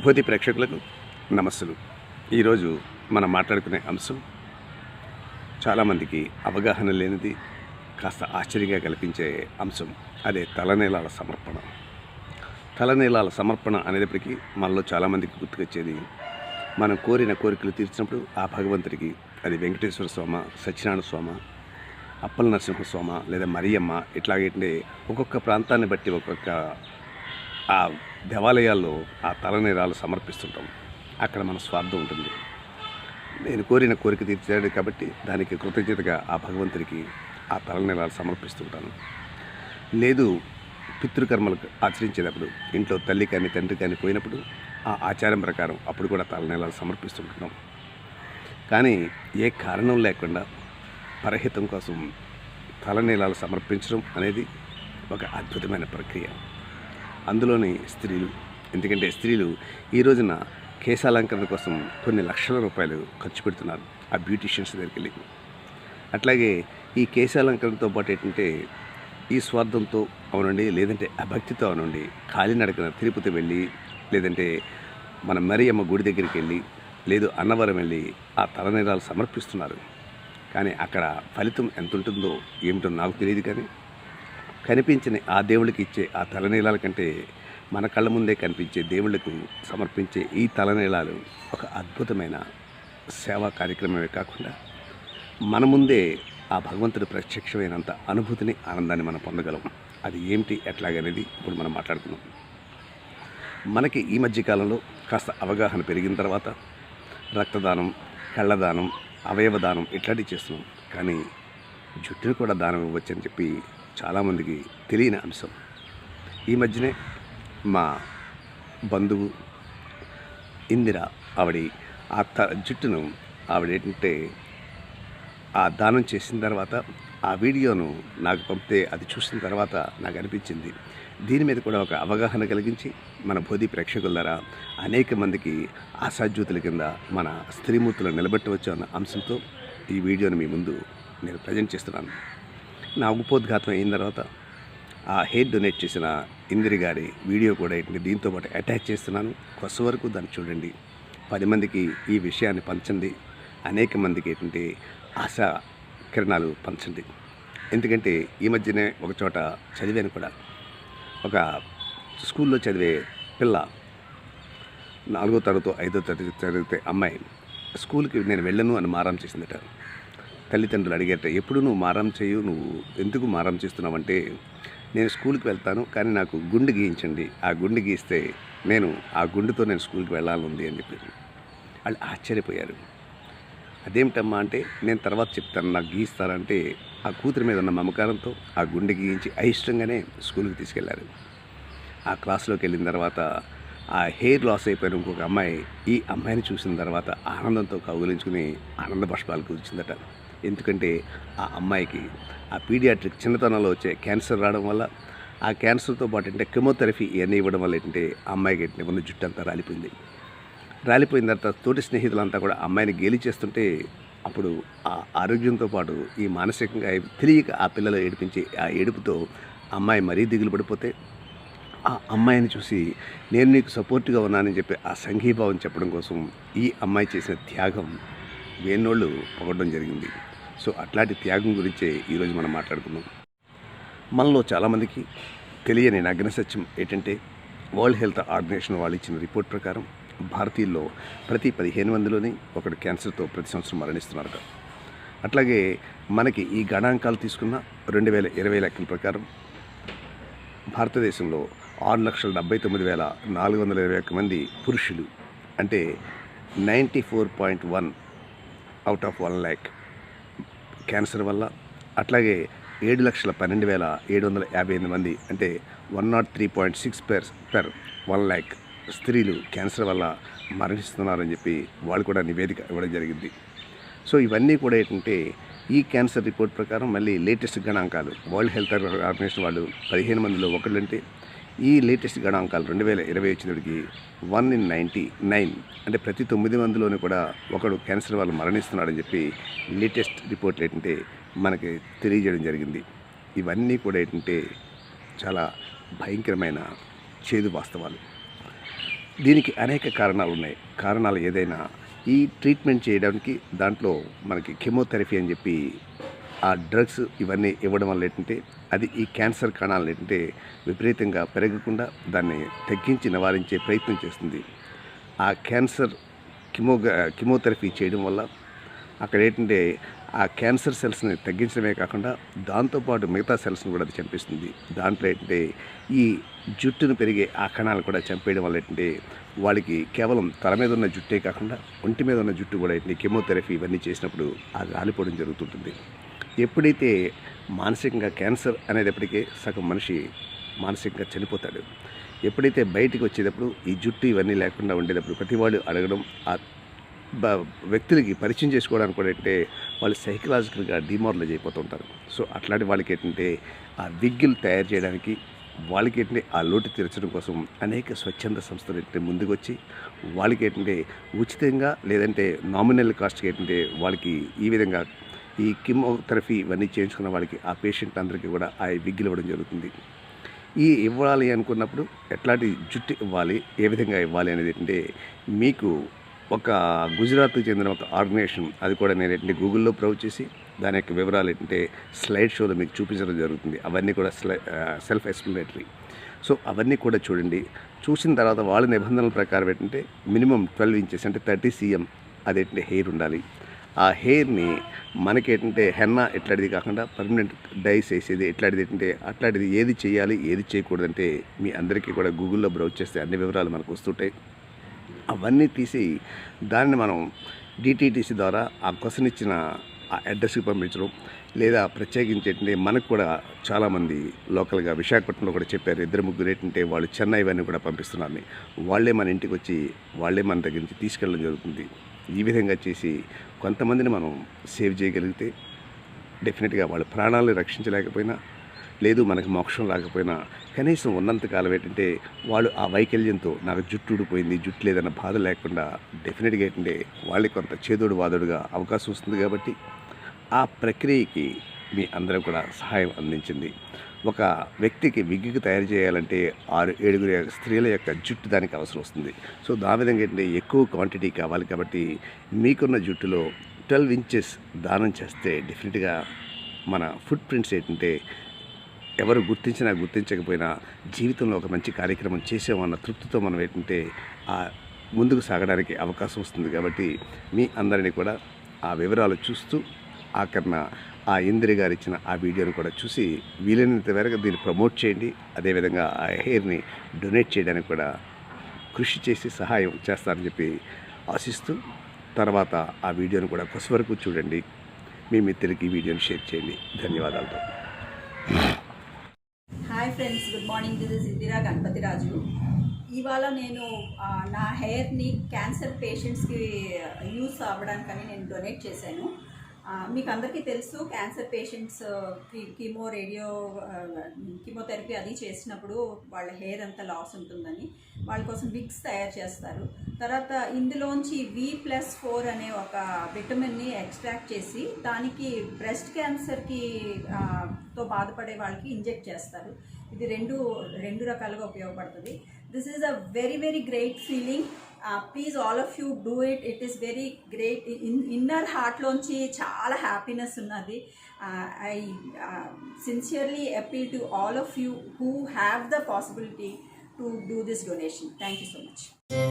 భూతి ప్రేక్షకులకు నమస్సులు. ఈరోజు మనం మాట్లాడుకునే అంశం చాలామందికి అవగాహన లేనిది, కాస్త ఆశ్చర్యంగా కల్పించే అంశం. అదే తలనీలాల సమర్పణ. తలనీలాల సమర్పణ అనేటప్పటికీ మనలో చాలామందికి గుర్తుకొచ్చేది, మనం కోరిన కోరికలు తీర్చినప్పుడు ఆ భగవంతుడికి, అది వెంకటేశ్వర స్వామి, సత్యనారాయణ స్వామి, అప్పల నరసింహస్వామి లేదా మరియమ్మ, ఇట్లాగే ఒక్కొక్క ప్రాంతాన్ని బట్టి ఒక్కొక్క ఆ దేవాలయాల్లో ఆ తలనీలాలు సమర్పిస్తుంటాం. అక్కడ మన స్వార్థం ఉంటుంది. నేను కోరిన కోరిక తీర్చాడు కాబట్టి దానికి కృతజ్ఞతగా ఆ భగవంతుడికి ఆ తలనీలాలు సమర్పిస్తుంటాను. లేదు, పితృకర్మలు ఆచరించేటప్పుడు ఇంట్లో తల్లి కానీ తండ్రి కానీ పోయినప్పుడు ఆ ఆచారం ప్రకారం అప్పుడు కూడా తలనీలాలు సమర్పిస్తుంటున్నాం. కానీ ఏ కారణం లేకుండా పరహితం కోసం తలనీలాలు సమర్పించడం అనేది ఒక అద్భుతమైన ప్రక్రియ. అందులోని స్త్రీలు, ఎందుకంటే స్త్రీలు ఈ రోజున కేశాలంకరణ కోసం కొన్ని లక్షల రూపాయలు ఖర్చు పెడుతున్నారు ఆ బ్యూటీషియన్స్ దగ్గరికి వెళ్ళి. అట్లాగే ఈ కేశాలంకరణతో పాటు ఏంటంటే ఈ స్వార్థంతో అవనండి, లేదంటే అభక్తితో అవనండి, కాలినడకన తిరుపతి వెళ్ళి, లేదంటే మన మరియమ్మ గుడి దగ్గరికి వెళ్ళి, లేదు అన్నవరం వెళ్ళి ఆ తలనీలాలు సమర్పిస్తున్నారు. కానీ అక్కడ ఫలితం ఎంత ఉంటుందో ఏమిటో నాకు తెలియదు. కానీ కనిపించిన ఆ దేవుళ్ళకి ఇచ్చే ఆ తలనీలాల కంటే మన కళ్ళ ముందే కనిపించే దేవుళ్లకు సమర్పించే ఈ తలనీలాలు ఒక అద్భుతమైన సేవా కార్యక్రమమే కాకుండా మన ముందే ఆ భగవంతుడు ప్రత్యక్షమైనంత అనుభూతిని, ఆనందాన్ని మనం పొందగలం. అది ఏమిటి, ఎట్లాగనేది ఇప్పుడు మనం మాట్లాడుకుందాం. మనకి ఈ మధ్యకాలంలో కాస్త అవగాహన పెరిగిన తర్వాత రక్తదానం, కళ్ళదానం, అవయవదానం ఇట్లాంటివి చేస్తున్నాం. కానీ జుట్టును కూడా దానం ఇవ్వచ్చని చెప్పి చాలామందికి తెలియని అంశం. ఈ మధ్యనే మా బంధువు ఇందిర, ఆవిడ ఆ జుట్టును ఆవిడేంటంటే ఆ దానం చేసిన తర్వాత ఆ వీడియోను నాకు పంపితే అది చూసిన తర్వాత నాకు అనిపించింది, దీని మీద కూడా ఒక అవగాహన కలిగించి మన బోధి ప్రేక్షకుల ద్వారా అనేక మందికి ఆశాజ్యోతుల కింద మన స్త్రీమూర్తులను నిలబెట్టవచ్చు అన్న అంశంతో ఈ వీడియోని మీ ముందు నేను ప్రజెంట్ చేస్తున్నాను. నా ఉపోద్ఘాతం అయిన తర్వాత ఆ హెయిర్ డొనేట్ చేసిన ఇందిరి గారి వీడియో కూడా దీంతో పాటు అటాచ్ చేస్తున్నాను. కొత్త వరకు దాన్ని చూడండి. 10 మందికి ఈ విషయాన్ని పంచండి. అనేక మందికి ఆశా కిరణాలు పంచండి. ఎందుకంటే ఈ మధ్యనే ఒక చోట చదివాను కూడా, ఒక స్కూల్లో చదివే పిల్ల 4వ తరగతి 5వ తరగతి చదివితే అమ్మాయి స్కూల్కి నేను వెళ్ళను అని మారం చేసిందట. తల్లిదండ్రులు అడిగేట, ఎప్పుడు నువ్వు మారం చేయు, నువ్వు ఎందుకు మారం చేస్తున్నావంటే, నేను స్కూల్కి వెళ్తాను కానీ నాకు గుండు గీయించండి, ఆ గుండు గీస్తే నేను ఆ గుండుతో నేను స్కూల్కి వెళ్ళాలనుంది అని చెప్పి వాళ్ళు ఆశ్చర్యపోయారు. అదేమిటమ్మా అంటే, నేను తర్వాత చెప్తాను, నాకు గీస్తారంటే ఆ కూతురి మీద ఉన్న మమకారంతో ఆ గుండె గీయించి అయిష్టంగానే స్కూల్కి తీసుకెళ్లారు. ఆ క్లాస్లోకి వెళ్ళిన తర్వాత ఆ హెయిర్ లాస్ అయిపోయిన ఇంకొక అమ్మాయి ఈ అమ్మాయిని చూసిన తర్వాత ఆనందంతో కౌగిలించుకుని ఆనంద బాష్పాలు కూర్చుందట. ఎందుకంటే ఆ అమ్మాయికి ఆ పీడియాట్రిక్ చిన్నతనంలో వచ్చే క్యాన్సర్ రావడం వల్ల, ఆ క్యాన్సర్తో పాటు కెమోథెరపీ ఇవన్నీ ఇవ్వడం వల్ల ఆ అమ్మాయికి ఉన్న జుట్టు అంతా రాలిపోయింది. రాలిపోయిన తర్వాత తోటి స్నేహితులంతా కూడా అమ్మాయిని గేలి చేస్తుంటే, అప్పుడు ఆ ఆరోగ్యంతో పాటు ఈ మానసికంగా తెలియక ఆ పిల్లలు ఏడిపించి ఆ ఏడుపుతో అమ్మాయి మరీ దిగులు పడిపోతే, ఆ అమ్మాయిని చూసి నేను నీకు సపోర్ట్గా ఉన్నానని చెప్పి ఆ సంఘీభావం చెప్పడం కోసం ఈ అమ్మాయి చేసిన త్యాగం వేణోళ్ళు పొగడడం జరిగింది. సో అట్లాంటి త్యాగం గురించే ఈరోజు మనం మాట్లాడుకుందాం. మనలో చాలామందికి తెలియని నగ్న సత్యం ఏంటంటే, వరల్డ్ హెల్త్ ఆర్గనైజేషన్ వాళ్ళు ఇచ్చిన రిపోర్ట్ ప్రకారం భారతీయుల్లో ప్రతి 15 మందిలోని ఒకడు క్యాన్సర్తో ప్రతి సంవత్సరం మరణిస్తున్నారట. అట్లాగే మనకి ఈ గణాంకాలు తీసుకున్న 2020 లెక్కల ప్రకారం భారతదేశంలో 6,79,421 మంది పురుషులు, అంటే 94.1 అవుట్ ఆఫ్ 1 lakh క్యాన్సర్ వల్ల, అట్లాగే 7,12,758 మంది, అంటే 103.6 per 1 lakh స్త్రీలు క్యాన్సర్ వల్ల మరణిస్తున్నారని చెప్పి వాళ్ళు కూడా నివేదిక ఇవ్వడం జరిగింది. సో ఇవన్నీ కూడా ఈ క్యాన్సర్ రిపోర్ట్ ప్రకారం మళ్ళీ లేటెస్ట్ గణాంకాలు వరల్డ్ హెల్త్ ఆర్గనైజేషన్ వాళ్ళు 15 మందిలో ఒకళ్ళంటే ఈ లేటెస్ట్ గణాంకాలు 2020 వచ్చేటికి 1 in 99, అంటే ప్రతి 9 మందిలోనూ కూడా ఒకడు క్యాన్సర్ వల్ల మరణిస్తున్నాడని చెప్పి లేటెస్ట్ రిపోర్ట్లు మనకి తెలియజేయడం జరిగింది. ఇవన్నీ కూడా చాలా భయంకరమైన చేదు వాస్తవాలు. దీనికి అనేక కారణాలు ఉన్నాయి. కారణాలు ఏదైనా ఈ ట్రీట్మెంట్ చేయడానికి దాంట్లో మనకి కెమోథెరపీ అని చెప్పి ఆ డ్రగ్స్ ఇవన్నీ ఇవ్వడం వల్ల ఏంటంటే అది ఈ క్యాన్సర్ కణాలను ఏంటంటే విపరీతంగా పెరగకుండా దాన్ని తగ్గించి నివారించే ప్రయత్నం చేస్తుంది. ఆ క్యాన్సర్ కెమోథెరపీ చేయడం వల్ల అక్కడ ఏంటంటే ఆ క్యాన్సర్ సెల్స్ని తగ్గించడమే కాకుండా దాంతోపాటు మిగతా సెల్స్ని కూడా అది చంపిస్తుంది. దాంట్లో ఏంటంటే ఈ జుట్టును పెరిగే ఆ కణాలు కూడా చంపేయడం వల్ల ఏంటంటే వాళ్ళకి కేవలం తల మీద ఉన్న జుట్టే కాకుండా ఒంటి మీద ఉన్న జుట్టు కూడా ఏంటి కెమోథెరపీ ఇవన్నీ చేసినప్పుడు అది రాలిపోవడం జరుగుతుంటుంది. ఎప్పుడైతే మానసికంగా క్యాన్సర్ అనేటప్పటికీ సగం మనిషి మానసికంగా చనిపోతాడు. ఎప్పుడైతే బయటికి వచ్చేటప్పుడు ఈ జుట్టు ఇవన్నీ లేకుండా ఉండేటప్పుడు ప్రతి వాళ్ళు అడగడం ఆ వ్యక్తులకి పరిచయం చేసుకోవడానికి కూడా ఏంటంటే వాళ్ళు సైకలాజికల్గా డిమారలైజ్ అయిపోతుంటారు. సో అట్లాంటి వాళ్ళకి ఏంటంటే ఆ విగ్గులు తయారు చేయడానికి వాళ్ళకి ఏంటంటే ఆ లోటు తీర్చడం కోసం అనేక స్వచ్ఛంద సంస్థలు ఏంటంటే ముందుకు వచ్చి వాళ్ళకి ఏంటంటే ఉచితంగా లేదంటే నామినల్ కాస్ట్కి ఏంటంటే వాళ్ళకి ఈ విధంగా ఈ కెమోథెరపీ ఇవన్నీ చేయించుకున్న వాళ్ళకి ఆ పేషెంట్ అందరికీ కూడా ఆ విగ్గులు ఇవ్వడం జరుగుతుంది. ఈ ఇవ్వాలి అనుకున్నప్పుడు ఎట్లాంటి జుట్టు ఇవ్వాలి, ఏ విధంగా ఇవ్వాలి అనేది ఏంటంటే మీకు ఒక గుజరాత్కి చెందిన ఒక ఆర్గనైజేషన్ అది కూడా నేను ఏంటంటే గూగుల్లో బ్రౌజ్ చేసి దాని యొక్క వివరాలు ఏంటంటే స్లైడ్ షోలో మీకు చూపించడం జరుగుతుంది. అవన్నీ కూడా సెల్ఫ్ ఎక్స్ప్లనేటరీ. సో అవన్నీ కూడా చూడండి. చూసిన తర్వాత వాళ్ళ నిబంధనల ప్రకారం ఏంటంటే మినిమం 12 ఇంచెస్ అంటే 30 cm అదేంటంటే హెయిర్ ఉండాలి. ఆ హెయిర్ని మనకేంటంటే హెన్నా ఎట్లాంటిది కాకుండా పర్మనెంట్ డైస్ వేసేది ఎట్లాంటిది ఏంటంటే అట్లాంటిది ఏది చేయాలి ఏది చేయకూడదంటే మీ అందరికీ కూడా గూగుల్లో బ్రౌజ్ చేస్తే అన్ని వివరాలు మనకు వస్తుంటాయి. అవన్నీ తీసి దాన్ని మనం డిటిటిసి ద్వారా ఆ క్వశ్చన్ ఇచ్చిన ఆ అడ్రస్కి పంపించడం లేదా ప్రత్యేకించి ఏంటంటే మనకు కూడా చాలామంది లోకల్గా విశాఖపట్నంలో కూడా చెప్పారు. 2-3 ఏంటంటే వాళ్ళు చెన్నై ఇవన్నీ కూడా పంపిస్తున్నారని. వాళ్ళే మన ఇంటికి వచ్చి వాళ్ళే మన దగ్గర నుంచి తీసుకెళ్ళడం జరుగుతుంది. ఈ విధంగా చేసి కొంతమందిని మనం సేవ్ చేయగలిగితే డెఫినెట్గా వాళ్ళ ప్రాణాలను రక్షించలేకపోయినా లేదు మనకు మోక్షం రాకపోయినా కనీసం ఉన్నంతకాలం ఏంటంటే వాళ్ళు ఆ వైకల్యంతో నాకు జుట్టు ఊడిపోయింది జుట్టు లేదన్న బాధ లేకుండా డెఫినెట్గా ఏంటంటే వాళ్ళకి కొంత చేదోడు వాదోడుగా అవకాశం వస్తుంది. కాబట్టి ఆ ప్రక్రియకి మీ అందరూ కూడా సహాయం అందించింది. ఒక వ్యక్తికి విగ్గుకి తయారు చేయాలంటే 6-7 స్త్రీల యొక్క జుట్టు దానికి అవసరం వస్తుంది. సో ఆ విధంగా ఏంటంటే ఎక్కువ క్వాంటిటీ కావాలి. కాబట్టి మీకున్న జుట్టులో 12 ఇంచెస్ దానం చేస్తే డెఫినెట్గా మన ఫుట్ ప్రింట్స్ ఏంటంటే ఎవరు గుర్తించినా గుర్తించకపోయినా జీవితంలో ఒక మంచి కార్యక్రమం చేసామన్న తృప్తితో మనం ఏంటంటే ముందుకు సాగడానికి అవకాశం వస్తుంది. కాబట్టి మీ అందరినీ కూడా ఆ వివరాలు చూస్తూ ఆఖరణ ఆ ఇందిరి గారు ఇచ్చిన ఆ వీడియోని కూడా చూసి వీలైనంత వరకు దీన్ని ప్రమోట్ చేయండి. అదేవిధంగా ఆ హెయిర్ని డొనేట్ చేయడానికి కూడా కృషి చేసి సహాయం చేస్తారని చెప్పి ఆశిస్తూ తర్వాత ఆ వీడియోని కూడా కొద్ది వరకు చూడండి. మీ మిత్రులకి ఈ వీడియోని షేర్ చేయండి. ధన్యవాదాలతో. Hi friends, good morning. This is Indira Ganapathiraju. ఇవాళ నేను నా హెయిర్ని క్యాన్సర్ పేషెంట్స్కి యూస్ అవ్వడానికని నేను డొనేట్ చేశాను. మీకు అందరికీ తెలుసు క్యాన్సర్ పేషెంట్స్ కీమోథెరపీ అది చేసినప్పుడు వాళ్ళ హెయిర్ అంతా లాస్ ఉంటుందని వాళ్ళ కోసం విగ్స్ తయారు చేస్తారు. తర్వాత ఇందులోంచి V+4 అనే ఒక విటమిన్ని ఎక్స్ట్రాక్ట్ చేసి దానికి బ్రెస్ట్ క్యాన్సర్కి తో బాధపడే వాళ్ళకి ఇంజెక్ట్ చేస్తారు. ఇది రెండు రకాలుగా ఉపయోగపడుతుంది. This is a very very great feeling. Please all of you do it. It is very great. Inner హార్ట్లోంచి చాలా హ్యాపీనెస్ ఉన్నది. I sincerely appeal to all of you who have the possibility to do this donation. Thank you so much.